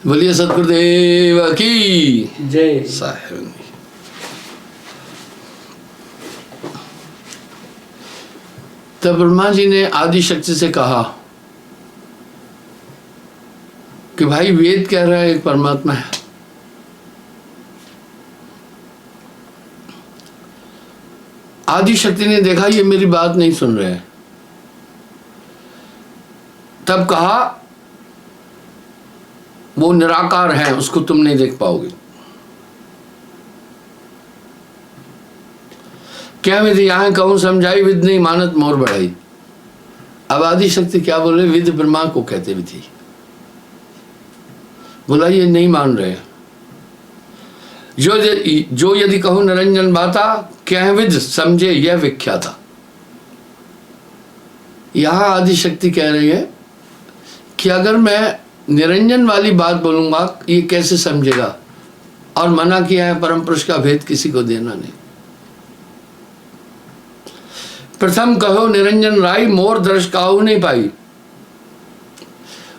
बोलिए सतगुरुदेव की जय। साहेब। तब ब्रह्मा जी ने आदि शक्ति से कहा कि भाई वेद कह रहा है एक परमात्मा है, आदि शक्ति ने देखा ये मेरी बात नहीं सुन रहे हैं। तब कहा वो निराकार है, उसको तुम नहीं देख पाओगे। क्या विधि यहाँ कहूं समझाई, विद नहीं मानत मोर बढ़ाई। अब आदि शक्ति क्या बोल रहे, विद ब्रह्मा को कहते विधि। बोला ये नहीं मान रहे। जो यदि कहूं निरंजन बाता, क्या विद समझे यह विख्याता। यहां आदि शक्ति कह रही है कि अगर मैं निरंजन वाली बात बोलूंगा ये कैसे समझेगा, और मना किया है परम पुरुष का भेद किसी को देना नहीं। प्रथम कहो निरंजन राय, मोर दर्श काहू नहीं पाई।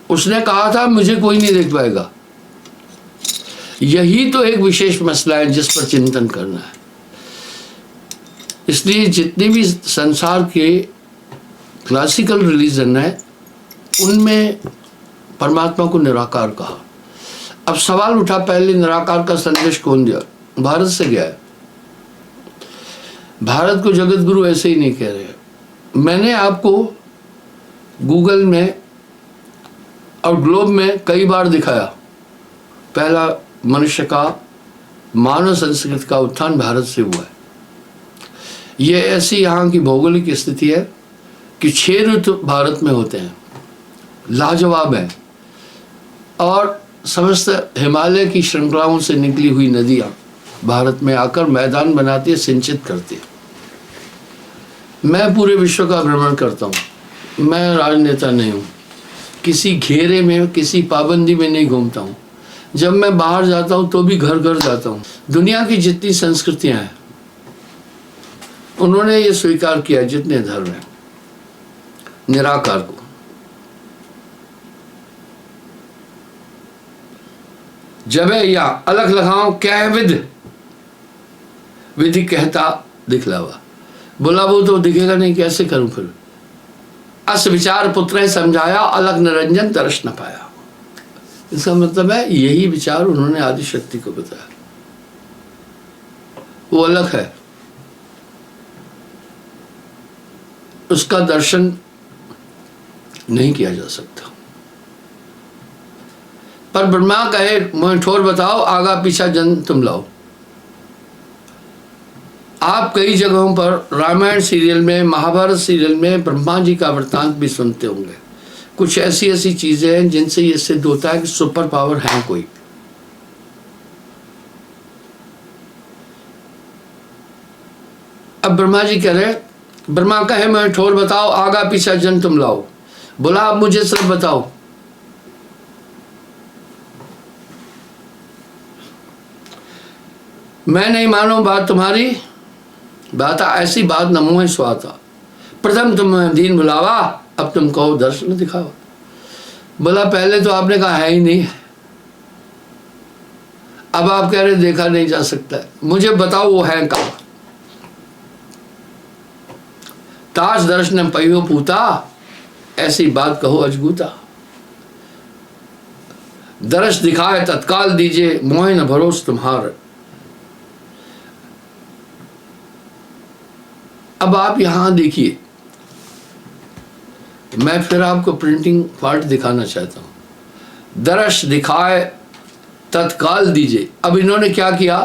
उसने कहा था मुझे कोई नहीं देख पाएगा। यही तो एक विशेष मसला है जिस पर चिंतन करना है। इसलिए जितने भी संसार के क्लासिकल रिलीजन है उनमें परमात्मा को निराकार कहा। अब सवाल उठा, पहले निराकार का संदेश कौन दिया? भारत से गया है। भारत को जगत गुरु ऐसे ही नहीं कह रहे। मैंने आपको गूगल में और ग्लोब में कई बार दिखाया, पहला मनुष्य का मानव संस्कृति का उत्थान भारत से हुआ है। ये ऐसी यहाँ की भौगोलिक स्थिति है कि 6 ऋतु भारत में होते हैं, लाजवाब है। और समस्त हिमालय की श्रृंखलाओं से निकली हुई नदियाँ भारत में आकर मैदान बनाती है, सिंचित करती है। मैं पूरे विश्व का भ्रमण करता हूँ। मैं राजनेता नहीं हूँ, किसी घेरे में किसी पाबंदी में नहीं घूमता हूँ। जब मैं बाहर जाता हूँ तो भी घर घर जाता हूँ। दुनिया की जितनी संस्कृतियाँ हैं उन्होंने ये स्वीकार किया, जितने धर्म हैं, निराकार को। जब या अलग लगाओ क्या है विद, विधि कहता दिखलावा। बोला वो तो दिखेगा नहीं, कैसे करूं फिर। अस विचार पुत्र समझाया, अलग निरंजन दर्श न पाया। इसका मतलब है यही विचार उन्होंने आदि शक्ति को बताया। वो अलग है, उसका दर्शन नहीं किया जा सकता। पर ब्रह्मा कहे मुझे ठोर बताओ, आगा पीछा जन तुम लाओ। आप कई जगहों पर रामायण सीरियल में, महाभारत सीरियल में ब्रह्मा जी का वृत्तांत भी सुनते होंगे। कुछ ऐसी ऐसी चीजें हैं जिनसे ये सिद्ध होता है कि सुपर पावर है कोई। अब ब्रह्मा जी कह रहे, ब्रह्मा कहे मैं ठोर बताओ, आगा पीछा जन तुम लाओ। बोला आप मुझे सिर्फ बताओ। मैं नहीं मानू बात तुम्हारी, बात ऐसी बात न मुँह स्वाता। प्रथम तुम दीन बुलावा, अब तुम कहो दर्शन दिखावा। बोला पहले तो आपने कहा है ही नहीं, अब आप कह रहे देखा नहीं जा सकता। मुझे बताओ वो है कहाँ। ताश दर्शन पहियो पूता, ऐसी बात कहो अजगूता। दर्श दिखाए तत्काल दीजिए, मोह न भरोस तुम्हार। अब आप यहां देखिए, मैं फिर आपको प्रिंटिंग पार्ट दिखाना चाहता हूं। दर्श दिखाए तत्काल दीजिए। अब इन्होंने क्या किया,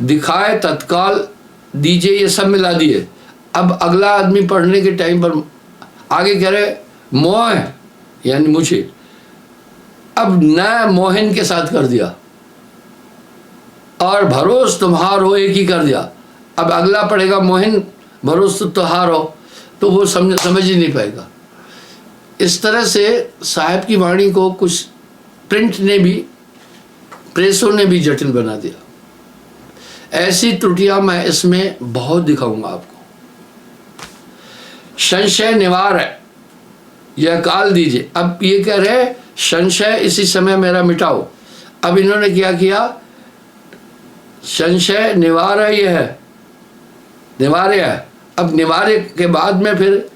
दिखाए तत्काल दीजिए ये सब मिला दिए। अब अगला आदमी पढ़ने के टाइम पर आगे कह रहे मोह यानी मुझे, अब न मोहन के साथ कर दिया, और भरोस तुम्हार हो एक ही कर दिया। अब अगला पढ़ेगा मोहन भरोस तुहार हो, तो वो समझ ही नहीं पाएगा। इस तरह से साहब की वाणी को कुछ प्रिंट ने भी, प्रेसों ने भी जटिल बना दिया। ऐसी त्रुटियां मैं इसमें बहुत दिखाऊंगा आपको। संशय निवार है, यह काल दीजिए। अब ये कह रहे संशय इसी समय मेरा मिटाओ। अब इन्होंने क्या किया, संशय निवार्य है, निवार्य है। अब निवार्य के बाद में फिर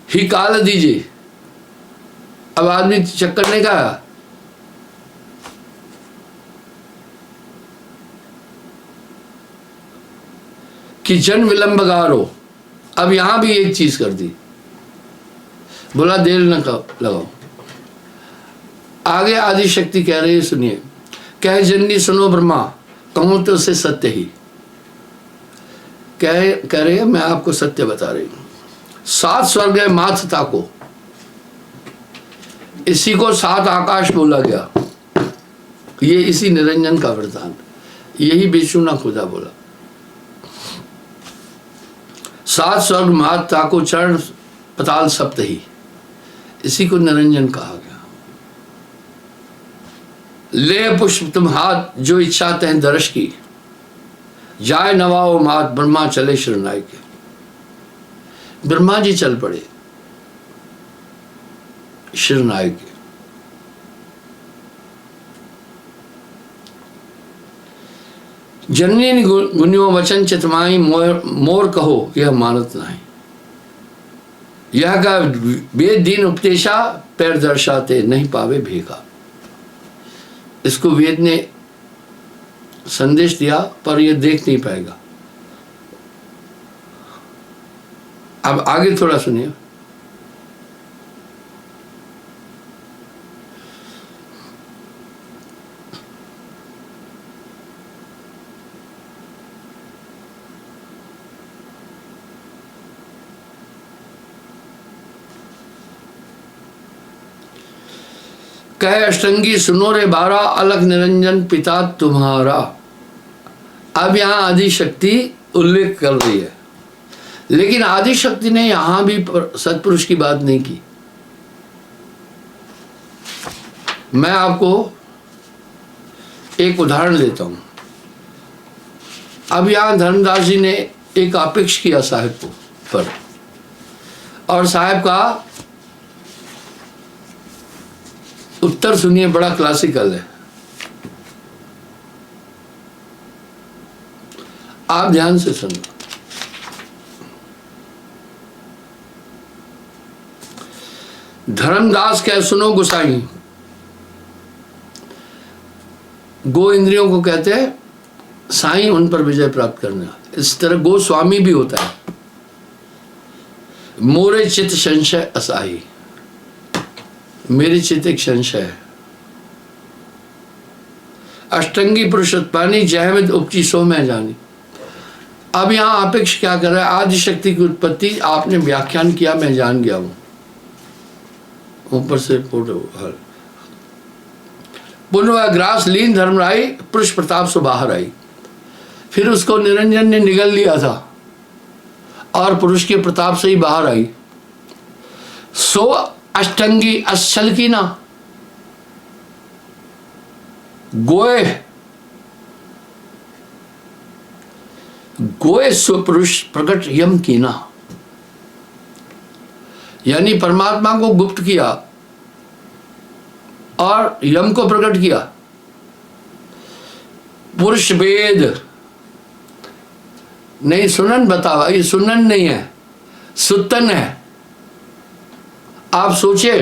ही काल दीजिए। अब आदमी चक्कर नहीं का कि जन विलंब गारो। अब यहां भी एक चीज कर दी, बोला देर न लगाओ। आगे आदि शक्ति कह रही है, सुनिए, कह जननी सुनो ब्रह्मा, कहूं तो उसे सत्य ही। कह रही है मैं आपको सत्य बता रही हूं। 7 स्वर्ग है माथ ताको, इसी को 7 आकाश बोला गया। ये इसी निरंजन का वरदान, यही बेचूना खुदा बोला। 7 स्वर्ग माथ ताको, चरण पताल सप्त ही, इसी को निरंजन कहा गया। ले पुष्प तुम हाथ, जो इच्छा तह दर्श की, जाय नवाओ मात, ब्रह्मा चले शरणाई के। ब्रह्मा जी चल पड़े शरणाई के। जननी गुण्यो वचन चितमाई, मोर कहो यह मानत नहीं। यह का वेद दीन उपदेशा, पैर दर्शाते नहीं पावे भेगा। इसको वेद ने संदेश दिया पर यह देख नहीं पाएगा। अब आगे थोड़ा सुनिए। कह अष्टंगी सुनो रे 12, अलग निरंजन पिता तुम्हारा। अब यहां आदि शक्ति उल्लेख कर रही है, लेकिन आदि शक्ति ने यहां भी सत्पुरुष की बात नहीं की। मैं आपको एक उदाहरण देता हूं। अब यहां धर्मदास जी ने एक अपेक्ष किया साहिब को पर, और साहिब का उत्तर सुनिए, बड़ा क्लासिकल है। आप ध्यान से सुनना। धर्मदास कह सुनो गुसाई, गो इंद्रियों को कहते हैं, साईं उन पर विजय प्राप्त करना। इस तरह गो स्वामी भी होता है। मोरे चित्त संशय असाही, मेरे चित्त एक संशय है। अष्टंगी पुरुष उत्पानी, जयविद उपची सो मैं जानी। अब यहां अपेक्ष क्या कर रहा है, आदि शक्ति की उत्पत्ति आपने व्याख्यान किया, मैं जान गया हूं। ऊपर से फोटो पुनर्ग्रास लीन धर्मराई, पुरुष प्रताप से बाहर आई। फिर उसको निरंजन ने निगल लिया था और पुरुष के प्रताप से ही बाहर आई। सो अष्टंगी अश्चल की ना, गोए गोए सुपुरुष प्रकट यम की ना, यानी परमात्मा को गुप्त किया और यम को प्रकट किया। पुरुष वेद नहीं, सुनन बतावा, ये सुनन नहीं है, सुतन है। आप सोचिए,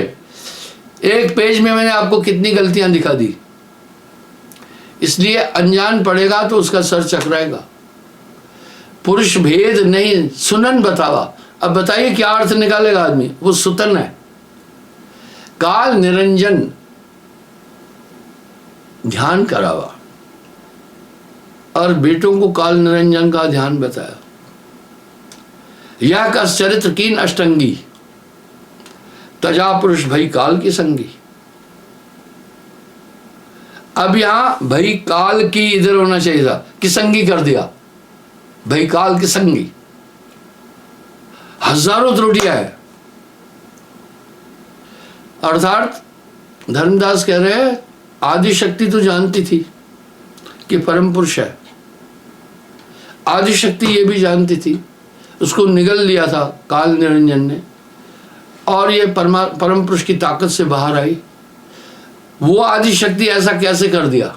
एक पेज में मैंने आपको कितनी गलतियां दिखा दी, इसलिए अनजान पढ़ेगा तो उसका सर चकराएगा। पुरुष भेद नहीं, सुनन बतावा। अब बताइए क्या अर्थ निकालेगा आदमी, वो सुतन है। काल निरंजन ध्यान करावा और बेटों को काल निरंजन का ध्यान बताया। यह का चरित्र कीन अष्टंगी, तजा पुरुष भई काल की संगी। अब यहां भई काल की इधर होना चाहिए था, कि संगी कर दिया, भई काल की संगी। हजारों त्रुटियां है। अर्थात धर्मदास कह रहे हैं, आदि शक्ति तो जानती थी कि परम पुरुष है, आदि शक्ति ये भी जानती थी, उसको निगल लिया था काल निरंजन ने, और ये परम पुरुष की ताकत से बाहर आई। वो आदि शक्ति ऐसा कैसे कर दिया?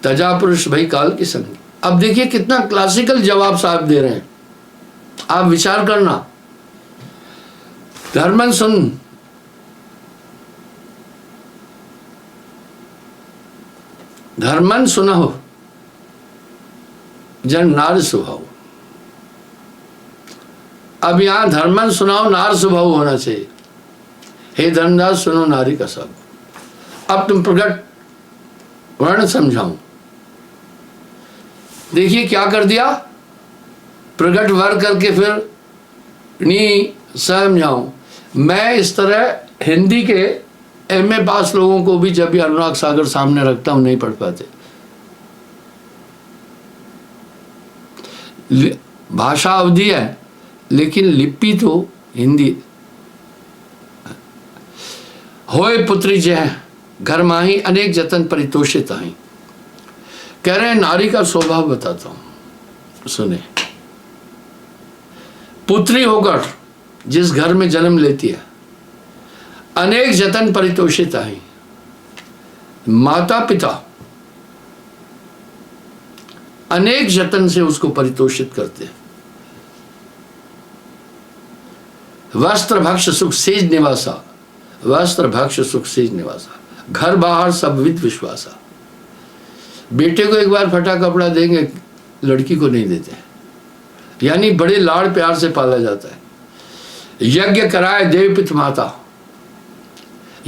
तजा पुरुष भई काल की संगी। अब देखिए कितना क्लासिकल जवाब साहब दे रहे हैं, आप विचार करना। धर्मन सुन, धर्मन सुनहो जन नार स्वभाव। अब यहां धर्मन सुनाओ नार स्वभाव होना चाहिए। हे धर्मदास सुनो नारी का सब। अब तुम प्रकट वर्ण समझाऊं। देखिए क्या कर दिया, प्रकट वर्ग करके फिर नी समझाऊं। मैं इस तरह हिंदी के एमए पास लोगों को भी जब भी अनुराग सागर सामने रखता हूं नहीं पढ़ पाते। भाषा अवधि है लेकिन लिपि तो हिंदी। होए पुत्री जय घर माही अनेक जतन परितोषित आई। कह रहे हैं नारी का स्वभाव बताता हूं, सुने। पुत्री होकर जिस घर में जन्म लेती है, अनेक जतन परितोषित आई। माता पिता अनेक जतन से उसको परितोषित करते हैं। वस्त्र भक्ष सुख सेज निवासा, वस्त्र भक्ष सुख सेज निवासा, घर बाहर सब विद विश्वासा। बेटे को एक बार फटा कपड़ा देंगे, लड़की को नहीं देते, यानी बड़े लाड़ प्यार से पाला जाता है। यज्ञ कराए देव पित माता,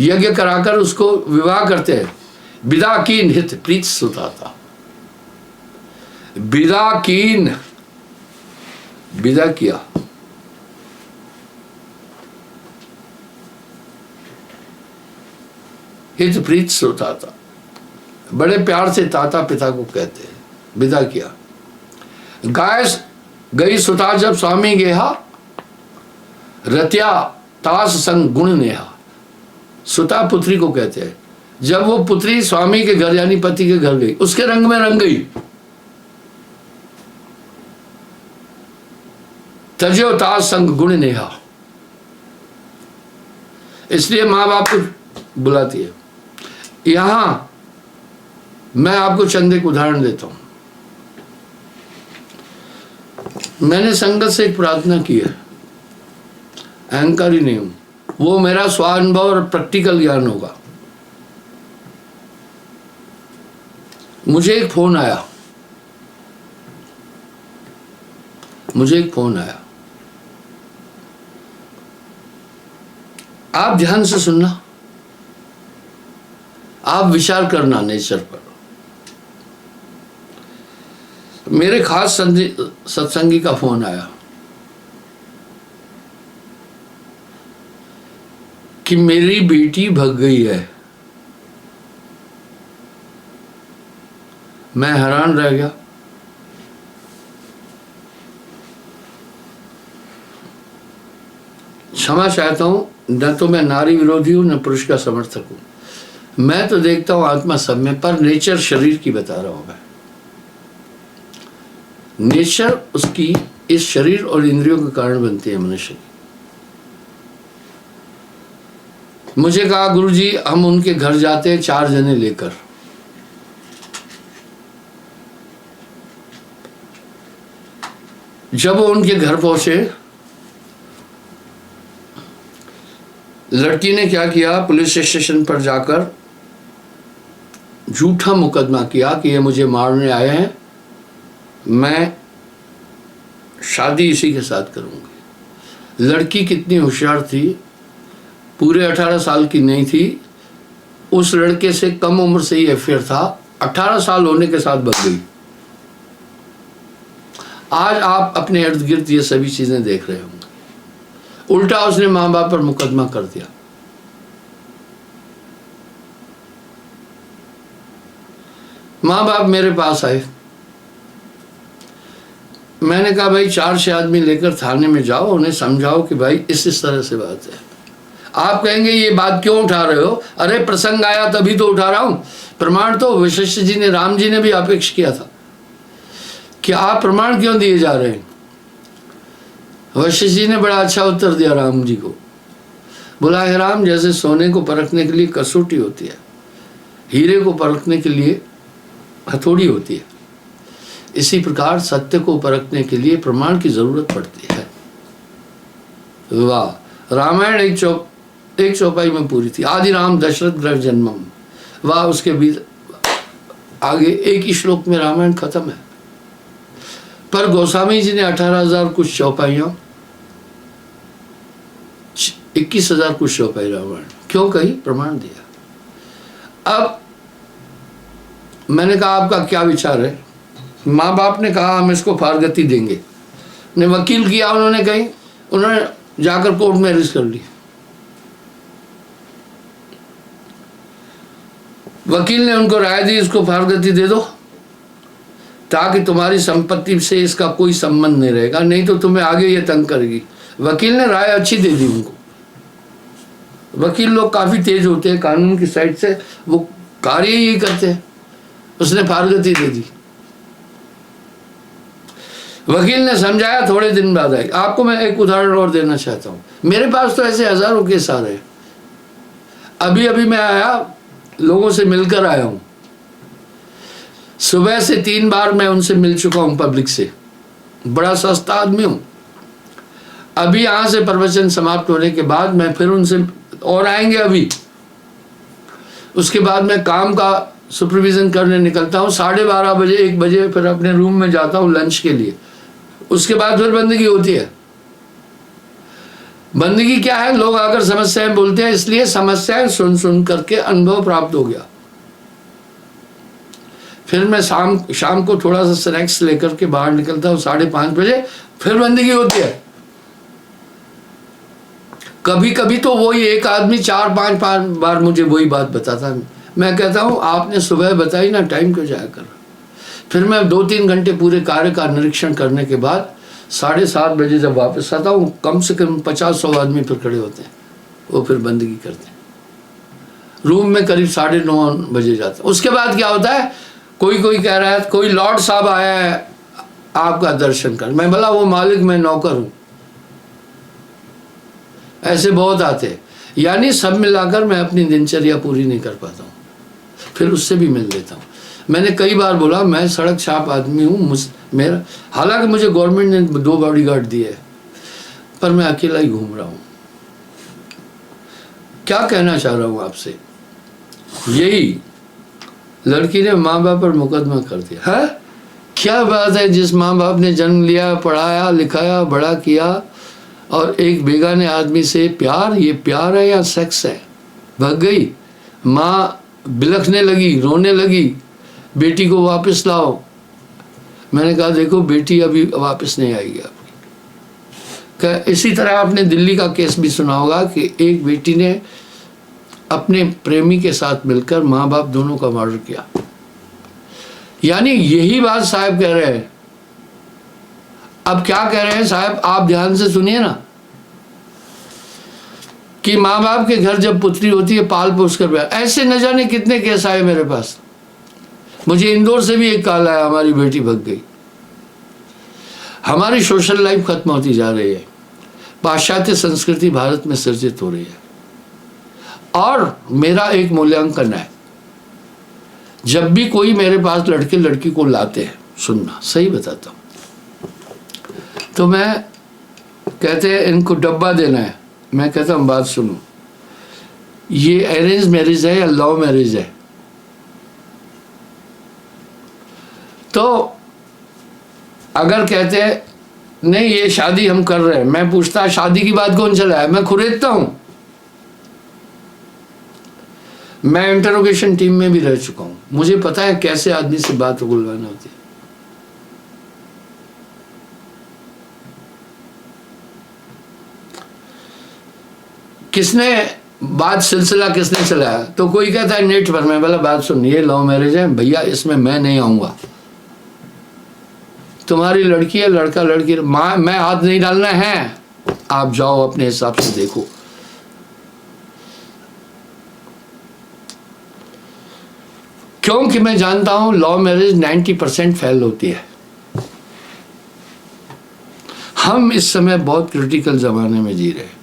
यज्ञ कराकर उसको विवाह करते हैं। विदा कीन हित प्रीत सुताता, विदा कीन, विदा किया, हित प्रीत सुताता, बड़े प्यार से ताता पिता को कहते हैं, विदा किया। गाय गई सुता जब स्वामी गेहा, रत्या तास संग गुण नेहा। सुता पुत्री को कहते हैं। जब वो पुत्री स्वामी के घर यानी पति के घर गई, उसके रंग में रंग गई। तजो तास संग गुण नेहा, इसलिए माँ बाप को बुलाती है। यहां मैं आपको चंद एक उदाहरण देता हूं। मैंने संगत से एक प्रार्थना की है, अहंकार ही नहीं हूं, वो मेरा स्वानुभव और प्रैक्टिकल ज्ञान होगा। मुझे एक फोन आया, मुझे एक फोन आया। आप ध्यान से सुनना, आप विचार करना नेचर पर। मेरे खास सत्संगी का फोन आया कि मेरी बेटी भग गई है। मैं हैरान रह गया। क्षमा चाहता हूं, न तो मैं नारी विरोधी हूं न पुरुष का समर्थक हूं। मैं तो देखता हूं आत्मा सब में, पर नेचर शरीर की बता रहा हूं मैं। नेचर उसकी इस शरीर और इंद्रियों के कारण बनती है मनुष्य की। मुझे कहा गुरुजी हम उनके घर जाते हैं 4 जने लेकर। जब वो उनके घर पहुंचे, लड़की ने क्या किया, पुलिस स्टेशन पर जाकर झूठा मुकदमा किया कि ये मुझे मारने आए हैं, मैं शादी इसी के साथ करूंगी। लड़की कितनी होशियार थी, पूरे 18 साल की नहीं थी, उस लड़के से कम उम्र से ही अफेयर था, 18 साल होने के साथ भाग गई। आज आप अपने इर्द गिर्द ये सभी चीजें देख रहे होंगे। उल्टा उसने माँ बाप पर मुकदमा कर दिया। माँ बाप मेरे पास आए, मैंने कहा भाई 4-6 आदमी लेकर थाने में जाओ, उन्हें समझाओ कि भाई इस तरह से बात है। आप कहेंगे ये बात क्यों उठा रहे हो? अरे प्रसंग आया तभी तो उठा रहा हूं। प्रमाण तो वशिष्ठ जी ने, राम जी ने भी अपेक्ष किया था कि आप प्रमाण क्यों दिए जा रहे हैं? वशिष्ठ जी ने बड़ा अच्छा उत्तर दिया राम जी को। बोला, हे राम, जैसे सोने को परखने के लिए कसौटी होती है, हीरे को परखने के लिए हथौड़ी होती है, इसी प्रकार सत्य को परखने के लिए प्रमाण की जरूरत पड़ती है। वाह! रामायण एक चौपाई में पूरी थी। आदि राम दशरथ ग्रह जन्मम। वाह! उसके बीच आगे एक ही श्लोक में रामायण खत्म है। पर गोस्वामी जी ने 18,000 कुछ चौपाइयां, 21,000 कुछ चौपाई रामायण क्यों कही? प्रमाण दिया। अब मैंने कहा, आपका क्या विचार है? माँ बाप ने कहा हम इसको फारगति देंगे। ने वकील किया, उन्होंने जाकर कोर्ट में अरेस्ट कर ली। वकील ने उनको राय दी, इसको फारगति दे दो ताकि तुम्हारी संपत्ति से इसका कोई संबंध नहीं रहेगा, नहीं तो तुम्हें आगे ये तंग करेगी। वकील ने राय अच्छी दे दी उनको। वकील लोग काफी तेज होते हैं, कानून की साइड से वो कार्य ही करते हैं। उसने फारगति दे दी। वकील ने समझाया, थोड़े दिन बाद आई। आपको मैं एक उदाहरण और देना चाहता हूँ। मेरे पास तो ऐसे हजारों केस आ रहे हैं। अभी अभी मैं आया, लोगों से मिलकर आया हूँ। सुबह से 3 बार मैं उनसे मिल चुका हूँ पब्लिक से। बड़ा सस्ता आदमी हूँ। अभी यहाँ से प्रवचन समाप्त होने के बाद मैं फिर उनसे और आएंगे अभी। उसके बाद मैं काम का सुपरविजन करने निकलता हूँ। 12:30 बजे 1 बजे फिर अपने रूम में जाता हूँ लंच के लिए। उसके बाद फिर बंदगी होती है। बंदगी क्या है? लोग आकर समस्याएं बोलते हैं, इसलिए समस्याएं सुन सुन करके अनुभव प्राप्त हो गया। फिर मैं शाम को थोड़ा सा स्नैक्स लेकर के बाहर निकलता हूँ 5:30 बजे, फिर बंदगी होती है। कभी कभी तो वही एक आदमी 4-5 बार मुझे वही बात बताता है। मैं कहता हूँ आपने सुबह बताई ना, टाइम क्यों जाया कर। फिर मैं 2-3 घंटे पूरे कार्य का निरीक्षण करने के बाद 7:30 बजे जब वापस आता हूँ, कम से कम 50-100 आदमी फिर खड़े होते हैं। वो फिर बंदगी करते हैं। रूम में करीब 9:30 बजे जाता हूँ। उसके बाद क्या होता है, कोई कह रहा है, कोई लॉर्ड साहब आया है आपका दर्शन कर। मैं बोला, वो मालिक, मैं नौकर हूँ। ऐसे बहुत आते हैं। यानी सब मिलाकर मैं अपनी दिनचर्या पूरी नहीं कर पाता हूँ। फिर उससे भी मिल लेता हूँ। मैंने कई बार बोला, मैं सड़क छाप आदमी हूँ। मेरा हालांकि मुझे गवर्नमेंट ने 2 बॉडीगार्ड दिए है, पर मैं अकेला ही घूम रहा हूँ। क्या कहना चाह रहा हूँ आपसे, यही लड़की ने माँ बाप पर मुकदमा कर दिया है। क्या बात है, जिस माँ बाप ने जन्म लिया, पढ़ाया लिखाया, बड़ा किया, और एक बेगाने आदमी से प्यार, ये प्यार है या सेक्स है? भाग गई माँ, बिलखने लगी, रोने लगी, बेटी को वापस लाओ। मैंने कहा, देखो बेटी अभी वापस नहीं आएगी आपकी। इसी तरह आपने दिल्ली का केस भी सुना होगा कि एक बेटी ने अपने प्रेमी के साथ मिलकर माँ बाप दोनों का मर्डर किया। यानी यही बात साहब कह रहे हैं। अब क्या कह रहे हैं साहब, आप ध्यान से सुनिए ना, कि माँ बाप के घर जब पुत्री होती है, पाल पोस कर ब्याह। ऐसे न जाने कितने केस आए मेरे पास। मुझे इंदौर से भी एक कॉल आया, हमारी बेटी भग गई। हमारी सोशल लाइफ खत्म होती जा रही है। पाश्चात्य संस्कृति भारत में सृजित हो रही है। और मेरा एक मूल्यांकन है, जब भी कोई मेरे पास लड़के लड़की को लाते हैं, सुनना सही बताता हूँ, तो मैं कहते हैं इनको डब्बा देना है। मैं कहता हूँ बात सुनो, ये अरेंज मैरिज है या लव मैरिज है? तो अगर कहते हैं नहीं ये शादी हम कर रहे हैं, मैं पूछता शादी की बात कौन चलाया? मैं खुरेदता हूं। मैं इंटरोगेशन टीम में भी रह चुका हूं, मुझे पता है कैसे आदमी से बात बुलवाना होती है। किसने बात सिलसिला किसने चलाया? तो कोई कहता है नेट पर। मैं बोला बात सुन, ये लव मैरिज है भैया, इसमें मैं नहीं आऊंगा। तुम्हारी लड़की है, लड़का लड़की, मैं हाथ नहीं डालना है, आप जाओ अपने हिसाब से देखो। क्योंकि मैं जानता हूं लव मैरिज 90% फेल होती है। हम इस समय बहुत क्रिटिकल जमाने में जी रहे हैं।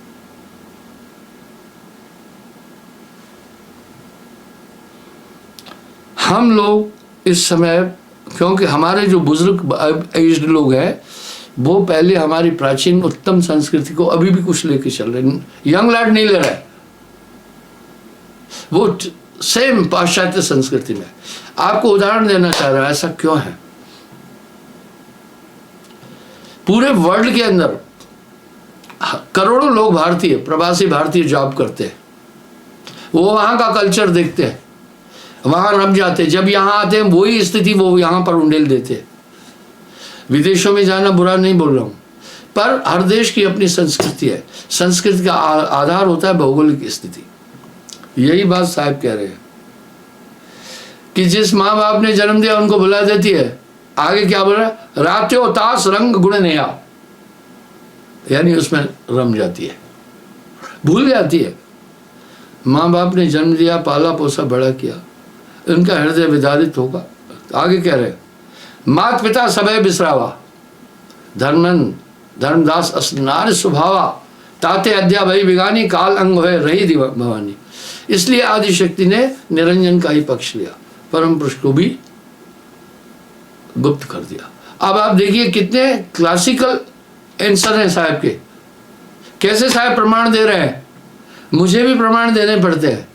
हम लोग इस समय, क्योंकि हमारे जो बुजुर्ग एज्ड लोग हैं वो पहले हमारी प्राचीन उत्तम संस्कृति को अभी भी कुछ लेके चल रहे हैं, यंग लैड नहीं ले रहा है, वो सेम पाश्चात्य संस्कृति में। आपको उदाहरण देना चाह रहा है, ऐसा क्यों है? पूरे वर्ल्ड के अंदर करोड़ों लोग भारतीय, प्रवासी भारतीय जॉब करते हैं, वो वहां का कल्चर देखते हैं, वहां रम जाते हैं। जब यहां आते हैं वही स्थिति वो यहां पर उंडेल देते हैं। विदेशों में जाना बुरा नहीं बोल रहा हूं, पर हर देश की अपनी संस्कृति है। संस्कृति का आधार होता है भौगोलिक स्थिति। यही बात साहब कह रहे हैं कि जिस माँ बाप ने जन्म दिया उनको बुला देती है, आगे क्या बोल रहा है, रात्यो तास रंग गुण नेहा, यानी उसमें रम जाती है, भूल जाती है। माँ बाप ने जन्म दिया, पाला पोसा बड़ा किया, उनका हृदय विदारित होगा। आगे कह रहे हैं, मात पिता सबे बिसरावा, धर्मन धर्मदास असनार स्वभावा, ताते अद्या भई बिगानी, काल अंग है रही भवानी। इसलिए आदि शक्ति ने निरंजन का ही पक्ष लिया, परम पुरुष को भी गुप्त कर दिया। अब आप देखिए कितने क्लासिकल आंसर हैं साहब के, कैसे साहब प्रमाण दे रहे हैं। मुझे भी प्रमाण देने पड़ते हैं।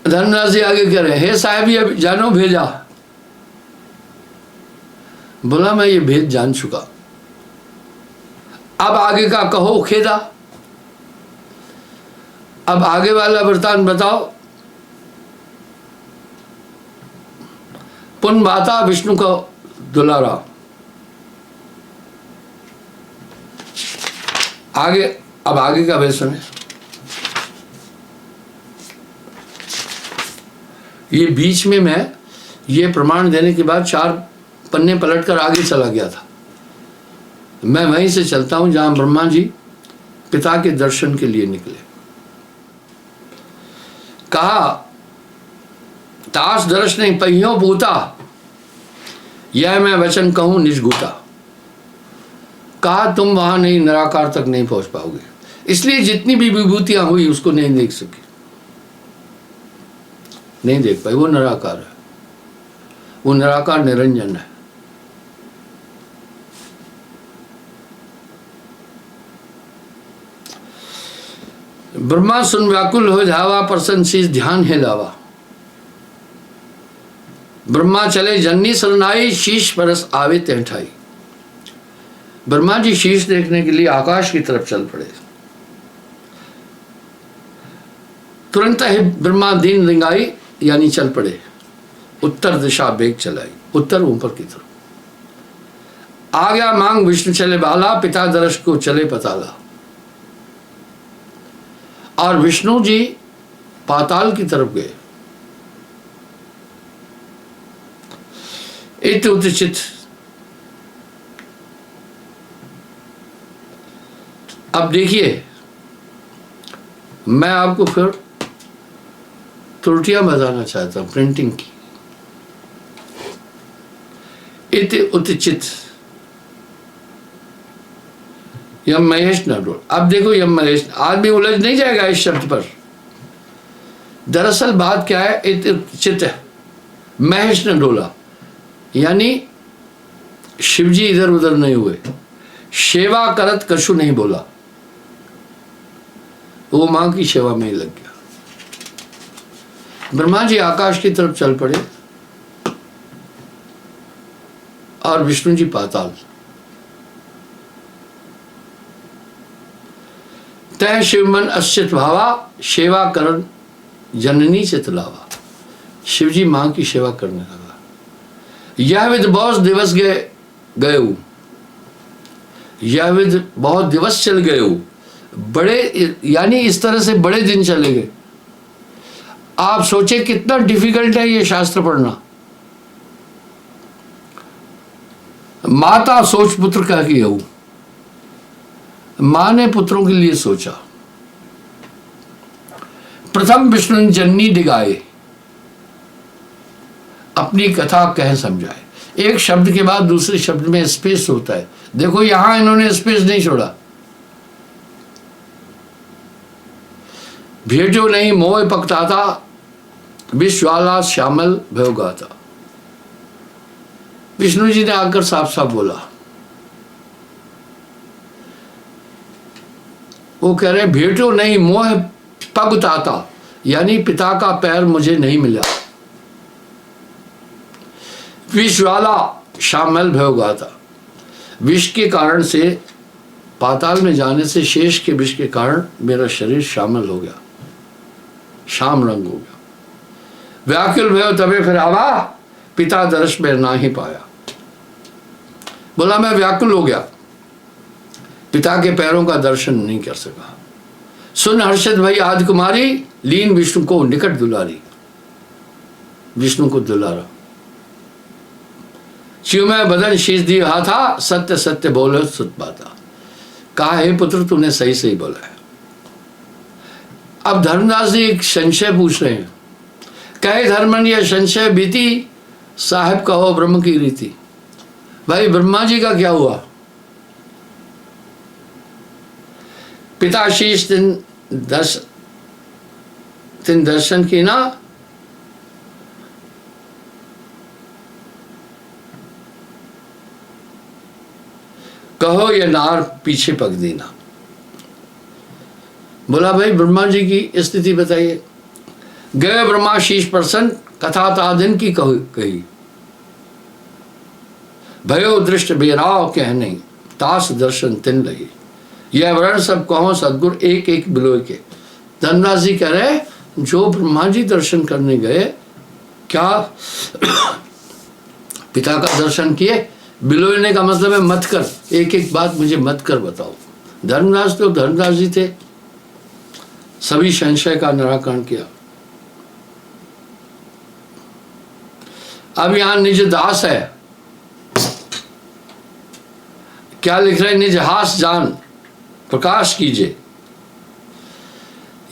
धर्मदास जी आगे कह रहे हैं, हे साहब ये जानो भेजा, बोला मैं ये भेद जान चुका, अब आगे का कहो खेदा। अब आगे वाला वृतांत बताओ। पुन माता विष्णु का दुलारा। आगे, अब आगे का वेद सुने। ये बीच में मैं ये प्रमाण देने के बाद 4 पन्ने पलटकर आगे चला गया था। मैं वहीं से चलता हूं जहां ब्रह्मा जी पिता के दर्शन के लिए निकले। कहा, तास दर्श नहीं पहियों पूता, यह मैं वचन कहूं निजगूता। कहा, तुम वहां नहीं, निराकार तक नहीं पहुंच पाओगे, इसलिए जितनी भी विभूतियां हुई उसको नहीं देख सके, नहीं देख पाई। वो निराकार है, वो निराकार निरंजन है। ब्रह्मा सुन व्याकुल हो जावा, प्रसन्न शीश ध्यान है लावा। ब्रह्मा चले जननी शरणाई, शीश परस आवे तेठाई। ब्रह्मा जी शीश देखने के लिए आकाश की तरफ चल पड़े। तुरंत ही ब्रह्मा दीन रिंगाई, यानी चल पड़े, उत्तर दिशा बेग चलाई, उत्तर ऊपर की तरफ। आ गया मांग विष्णु चले बाला, पिता दर्श को चले पताला। और विष्णु जी पाताल की तरफ गए। इत उचित। अब देखिए, मैं आपको फिर त्रुटियां बताना चाहता हूं प्रिंटिंग की। इत उचित यम महेश न डोल। अब देखो, यम महेश आदमी उलझ नहीं जाएगा इस शब्द पर। दरअसल बात क्या है, इत उचित महेश न डोला, यानी शिवजी इधर उधर नहीं हुए, सेवा करत कछु नहीं बोला, वो मां की सेवा में ही लग गया। ब्रह्मा जी आकाश की तरफ चल पड़े और विष्णु जी पाताल। तय शिव मन अश्चित भावा, सेवा करण जननी चितलावा। शिव जी मां की सेवा करने लगा। यह विध बहुत दिवस गए, यह विध बहुत दिवस चल गए, बड़े, यानी इस तरह से बड़े दिन चले गए। आप सोचे कितना डिफिकल्ट है ये शास्त्र पढ़ना। माता सोच पुत्र का किया हूं, मां ने पुत्रों के लिए सोचा। प्रथम विष्णु जननी डिगाए, अपनी कथा कह समझाए। एक शब्द के बाद दूसरे शब्द में स्पेस होता है। देखो यहां इन्होंने स्पेस नहीं छोड़ा। भेजो नहीं मोह पकताता, विश्वाला श्यामल भयो गाता। विष्णु जी ने आकर साफ साफ बोला, वो कह रहे भेटो नहीं मोह पगताता, यानी पिता का पैर मुझे नहीं मिला। विष वाला शामिल भयो गाता, विष के कारण से, पाताल में जाने से शेष के विष के कारण मेरा शरीर शामिल हो गया, शाम रंग हो गया। व्याकुल भयो तबे फिर आवा, पिता दर्श में ना ही पाया। बोला मैं व्याकुल हो गया, पिता के पैरों का दर्शन नहीं कर सका। सुन हर्षित भई आदि कुमारी, लीन विष्णु को निकट दुलारी। विष्णु को दुलारा। शिवमय बदन शीश दिए हाथा, सत्य सत्य बोलो सुत पाता। कहा हे पुत्र तूने सही सही बोला है। अब धर्मदास जी एक संशय पूछ रहे हैं। कहे धर्मन यह संशय बीती, साहिब कहो ब्रह्म की रीति। भाई ब्रह्मा जी का क्या हुआ? पिता शीश तिन दर्शन की ना, कहो ये नार पीछे पक देना। बोला भाई ब्रह्मा जी की स्थिति बताइए। गए ब्रह्मा शीश प्रसन्न, कथा ता दिन की कही। भयो दृष्ट बेराव कह नहीं, तास दर्शन तिन लगी। यह वर्ण सब कहो सदगुरु एक एक बिलोय के। धनराज जी कह रहे जो ब्रह्मा जी दर्शन करने गए, क्या पिता का दर्शन किए? बिलोयने का मतलब है मत कर, एक एक बात मुझे मत कर बताओ। धर्मराज तो धर्मराज जी थे, सभी संशय का निराकरण किया। अब यहां निज दास है, क्या लिख रहे? निज हास जान प्रकाश कीजिए,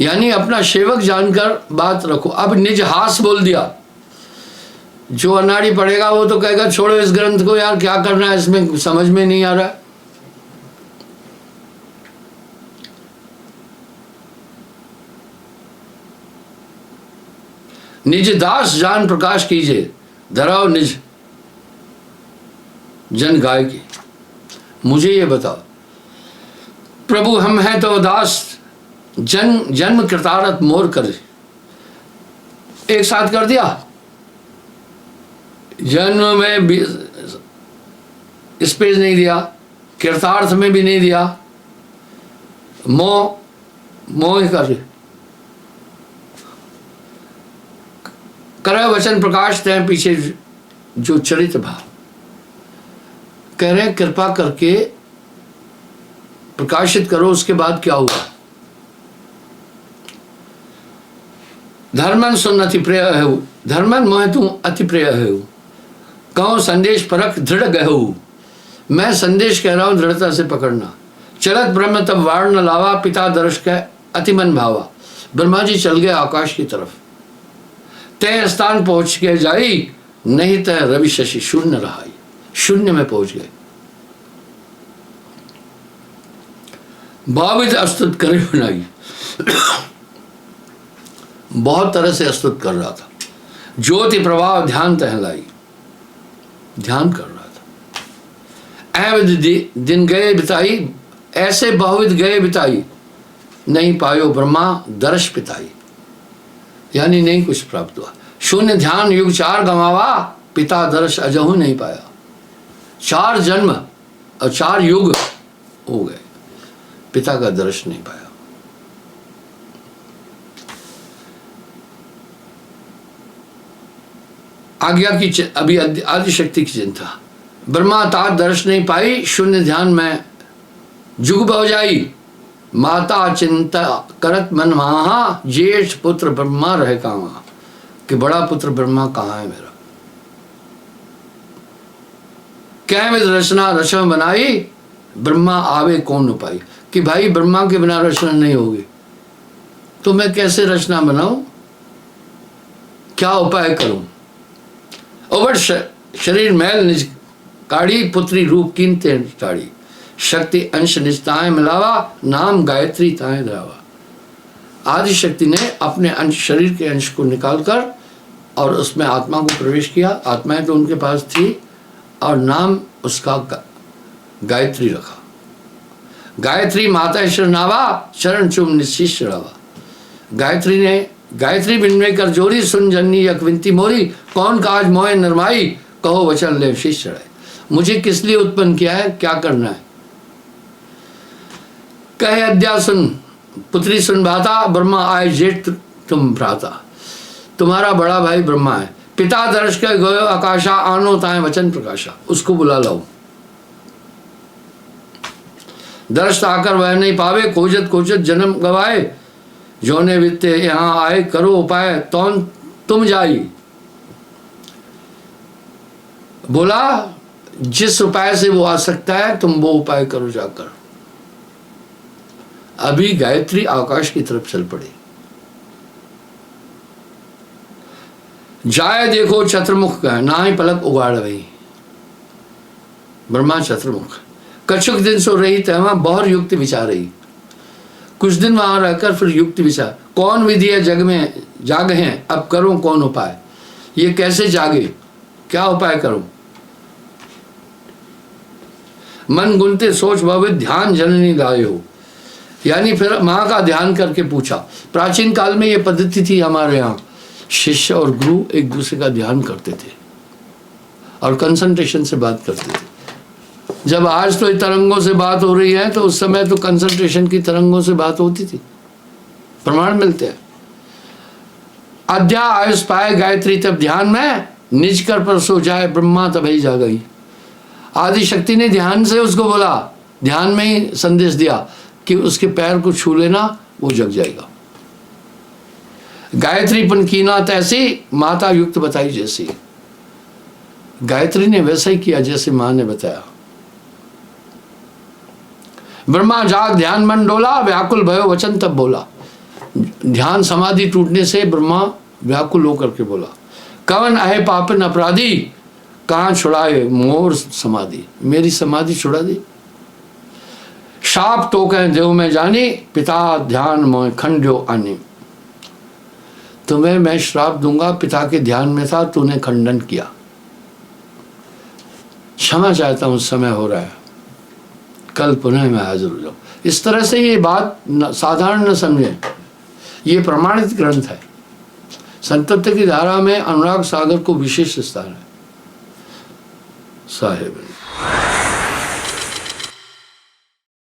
यानी अपना सेवक जानकर बात रखो। अब निज हास बोल दिया, जो अनाड़ी पढ़ेगा वो तो कहेगा छोड़ो इस ग्रंथ को यार, क्या करना है इसमें, समझ में नहीं आ रहा। निज दास जान प्रकाश कीजिए, धराओ निज जन गाय की। मुझे ये बताओ प्रभु हम हैं तो दास, जन्म कृतारथ मोर कर। एक साथ कर दिया, जन्म में भी स्पेस नहीं दिया, कृतार्थ में भी नहीं दिया, मोह ही कर। करे वचन प्रकाश तय पीछे जो चरित भाव। कह रहे कृपा करके प्रकाशित करो। उसके बाद क्या हुआ? धर्मन सुन अति प्रिय है, धर्मन मोह तू अति प्रिय है। कहो संदेश परख दृढ़ गहू, मैं संदेश कह रहा हूं दृढ़ता से पकड़ना। चलत ब्रह्म तब वार न लावा, पिता दर्श कह अति मन भावा। ब्रह्मा जी चल गए आकाश की तरफ, तय स्थान पहुंच के जाई, नहीं तय रवि शशि शून्य रहाई। शून्य में पहुंच गए। भावित अस्तुत करे बनाई, बहुत तरह से अस्तुत कर रहा था। ज्योति प्रभाव ध्यान तहलाई, ध्यान कर रहा था। अवध दिन गए बिताई, ऐसे बहुविध गए बिताई, नहीं पायो ब्रह्मा दर्श पिताई, यानी नहीं कुछ प्राप्त हुआ। शून्य ध्यान युग 4 गंवावा, पिता दर्श अजहू नहीं पाया। 4 जन्म और 4 युग हो गए, पिता का दर्श नहीं पाया। आज्ञा की अभी आदि शक्ति की चिंता। ब्रह्मा तात दर्श नहीं पाई, शून्य ध्यान में जुग बह जाई। माता चिंता करत मन महा, जेठ पुत्र ब्रह्मा रहे कहाँ। कि बड़ा पुत्र ब्रह्मा कहाँ है मेरा। क्या विध रचना रचना बनाई, ब्रह्मा आवे कौन उपाय। कि भाई ब्रह्मा के बिना रचना नहीं होगी, तो मैं कैसे रचना बनाऊं, क्या उपाय करूं। ओवर शरीर मैल निज काढ़ी, पुत्री रूप कीनते टाड़ी, शक्ति अंश निजताएं मिलावा, नाम गायत्री ताएं धरावा। आदि शक्ति ने अपने अंश, शरीर के अंश को निकालकर और उसमें आत्मा को प्रवेश किया। आत्माएं तो उनके पास थी और नाम उसका गायत्री रखा। गायत्री माता शरणावा, शरण चुम निशीष चढ़ावा। गायत्री ने गायत्री बिनवे कर जोरी, सुन जननी यकविंती मोरी, कौन काज मोए नरमाई, कहो वचन ले शीश चढ़ाए। मुझे किस लिए उत्पन्न किया है, क्या करना है? कहे अद्या सुन पुत्री सुन भाता, ब्रह्मा आए जेठ तुम भ्राता। तुम्हारा बड़ा भाई ब्रह्मा है, पिता दर्श के गयो आकाशा, आनो ताए वचन प्रकाशा। उसको बुला लाओ। दर्श आकर वह नहीं पावे, खोजत खोजत जन्म गवाए, जोने वित्ते यहाँ आए, करो उपाय तौन तुम जाई। बोला जिस उपाय से वो आ सकता है तुम वो उपाय करो जाकर। अभी गायत्री आकाश की तरफ चल पड़ी। जाए देखो चतुर्मुख का, ना ही पलक उगाड़ गई। ब्रह्मा चतुर्मुख कछुक दिन सो रही तैमा, बहुर युक्ति विचार रही। कुछ दिन वहां रहकर फिर युक्ति विचार, कौन विधि है जग में जाग हैं, अब करूं कौन उपाय। ये कैसे जागे, क्या उपाय करूं। मन गुनते सोच भवित, ध्यान जननी लाए हो। यानी फिर माँ का ध्यान करके पूछा। प्राचीन काल में ये पद्धति थी हमारे यहाँ, शिष्य और गुरु एक दूसरे का ध्यान करते थे और कंसंट्रेशन से बात करते थे। जब आज तो तरंगों से बात हो रही है, तो उस समय तो कंसंट्रेशन की तरंगों से बात होती थी। प्रमाण मिलते हैं। अध्या आयुष पाए गायत्री तब ध्यान में, निज कर पर सो जाए ब्रह्मा तभी जा गई। आदि शक्ति ने ध्यान से उसको बोला, ध्यान में ही संदेश दिया कि उसके पैर को छू लेना, वो जग जाएगा। गायत्री पन कीना तैसी, माता युक्त बताई जैसी। गायत्री ने वैसा ही किया जैसे मां ने बताया। ब्रह्मा जाग ध्यान मन डोला, व्याकुल भयो वचन तब बोला। ध्यान समाधि टूटने से ब्रह्मा व्याकुल होकर के बोला, कवन अहे पापन अपराधी, कहाँ छुड़ाए मोर समाधि। मेरी समाधि छुड़ा दी। शाप तो कहें देव में जानी, पिता ध्यान मोह खंड्यो आनी। तुम्हें मैं श्राप दूंगा, पिता के ध्यान में था, तूने खंडन किया। क्षमा चाहता हूं, समय हो रहा है, कल पुनः मैं हाजिर हो जाऊं। इस तरह से ये बात साधारण न समझें, ये प्रमाणित ग्रंथ है। संतत्व की धारा में अनुराग सागर को विशेष स्थान है। साहेब